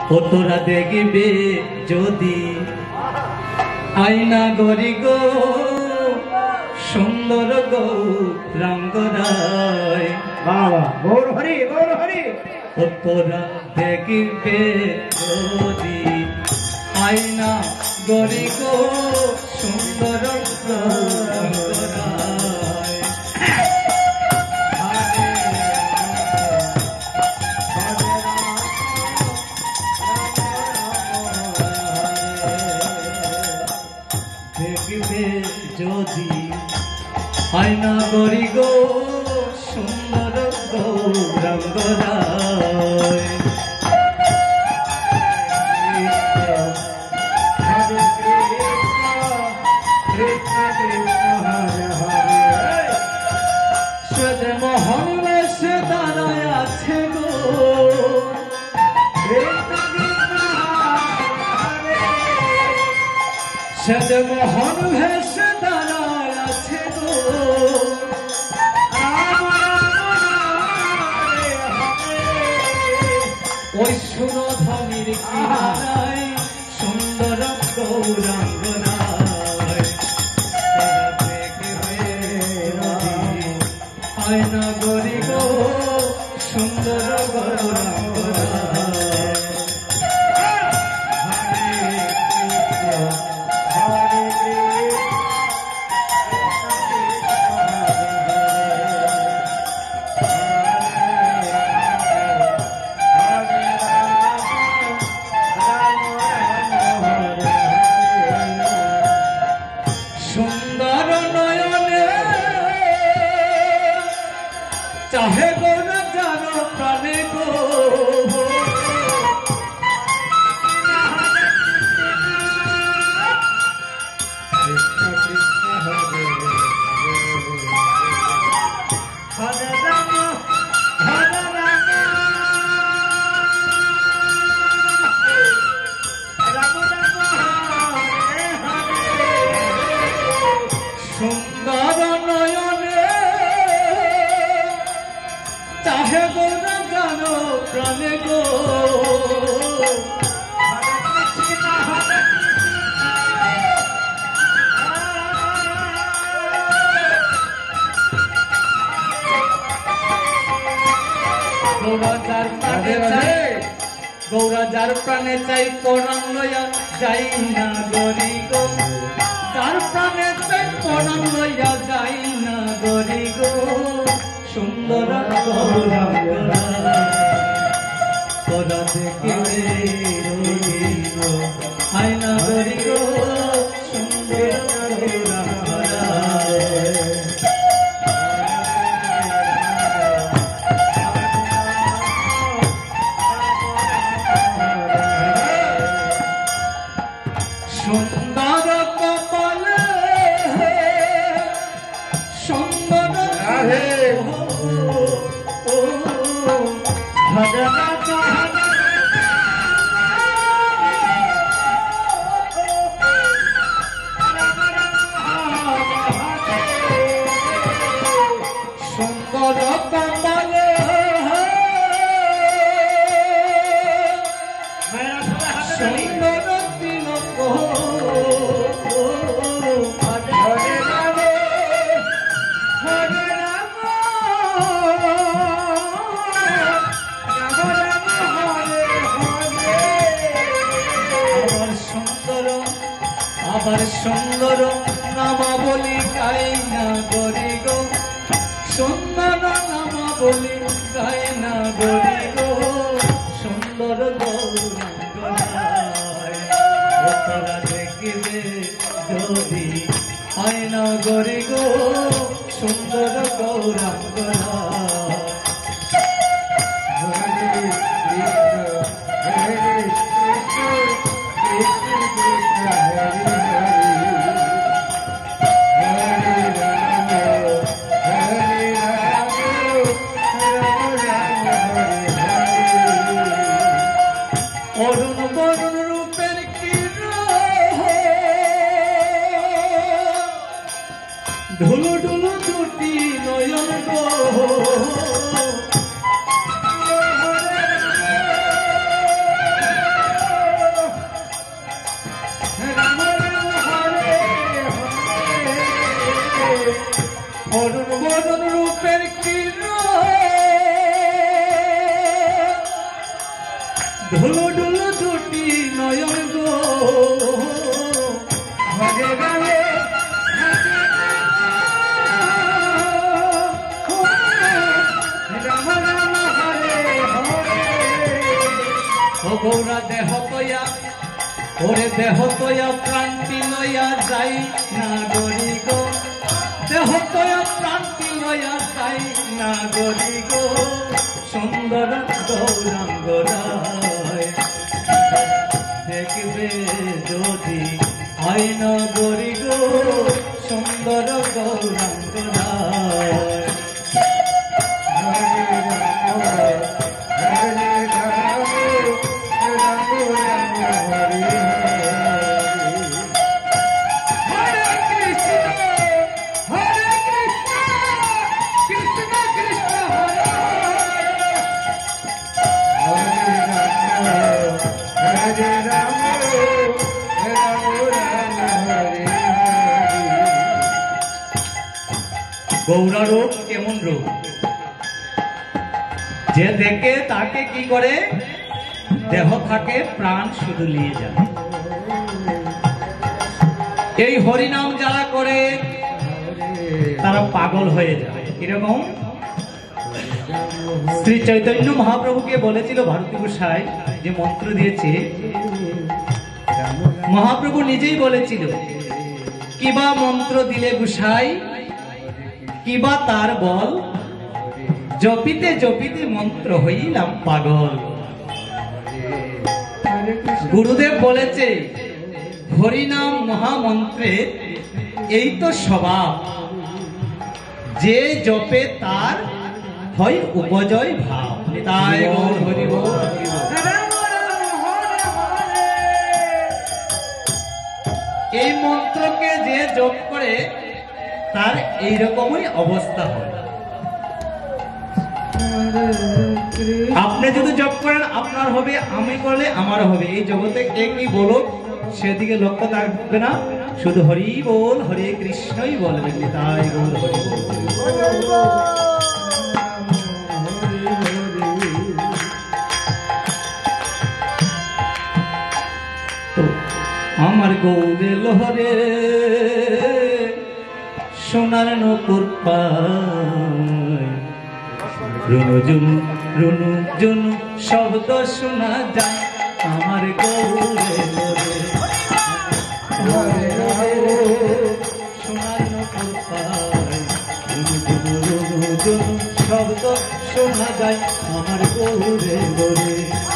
ও তোরা দেখবে যদি আয়না গরি গো সুন্দর গো রঙ্গরায় বাবা গৌর হরি গৌর হরি। ও তোরা দেখবে যদি আয়না গরি গো সুন্দর গো রঙ্গরায় দেখবে যদি আয়না গরি গো সুন্দর গো রঙ্গরায় সদ মোহন বেশে দাঁড়ায় আছে গো সদ মোহন ভেসে দাঁড়ায় আছে গো ওই সুরধনির কিনারায় সুন্দর গৌরাঙ্গনায় আয়না গরি গো সুন্দর গৌরাঙ্গনায় সুন্দর নয়নে চাহে গো না জানো প্রাণে গো সুন্দর নয়নে চাহে গো না জানো প্রাণে গো গৌরা যার প্রাণে চাই প্রণাম লইয়া যাই না গরি গো যার প্রাণে চাই প্রণাম লইয়া যাই না গরি গো সুন্দর তোরা দেখবে আয়না গরি গো সুন্দর সুন্দর কপালে সুন্দর ভজনা চাহনা সুন্দর কপালে সুন্দর তিলক হরে রাম হরে রাম রাম রাম হরে হরে আবার সুন্দর নামাবলী গাই না গরি গো সুন্দর নামাবলী গাই না গরি গো সুন্দর গৌরাঙ্গনায় তোরা দেখবে যদি আয়না গরি গো সুন্দর গৌরাঙ্গনায় হরে কৃষ্ণ হরে কৃষ্ণ কৃষ্ণ কৃষ্ণ হরে হরে রাম হরে রাম রাম রাম হরে হরে অরুণ বরুণ রূপের ঢুলু ঢুলু দুটি নয়ন গো ঢুলু ঢুলু দুটি নয়ন গো ভজে গালে রাম রাম হরে হরে ও গৌরা দেহ তয়া ওরে দেহ তয়া প্রান্তি লয়া যাই না গরি গো দেহ তয়া প্রান্তি লয়া যাই না গরি গো সুন্দর গৌরাঙ্গ রায় দেখবে যদি হয় না গরি গো সুন্দর গৌরাঙ্গ রায় গৌরা রূপ কেমন রূপ যে দেখে তাকে কি করে দেহ থাকে প্রাণ শুধু নিয়ে যায় এই হরিনাম যারা করে তারা পাগল হয়ে যায় কিরকম শ্রী চৈতন্য মহাপ্রভুকে বলেছিল ভারতী গোসাই যে মন্ত্র দিয়েছে মহাপ্রভু নিজেই বলেছিল কিবা মন্ত্র দিলে গোসাই কিবা তার বল জপিতে জপিতে মন্ত্র হইলাম পাগল গুরুদেব বলেছে হরিনাম মহামন্ত্রে এই তো স্বভাব যে জপে তার হয় উপজয় ভাব তাই গৌর হরি বল এই মন্ত্রকে যে জপ করে তার এইরকমই অবস্থা হয় আপনি যদি জপ করেন আপনার হবে আমি করলে আমার হবে এই জগতে কে কি বলো সেদিকে লক্ষ্য থাকবে না শুধু হরি বল হরে কৃষ্ণই বলবেন তাই গৌর হরি বল আমার গৌরে লোহরে সোনার নকুর পায় রুনু জুনু রুনু জুনু শব্দ শোনা যায় আমার গৌরে লোহরে সোনার নকুর পায় রুনু জুনু রুনু জুনু শব্দ শোনা যায় আমার গৌরে লোহরে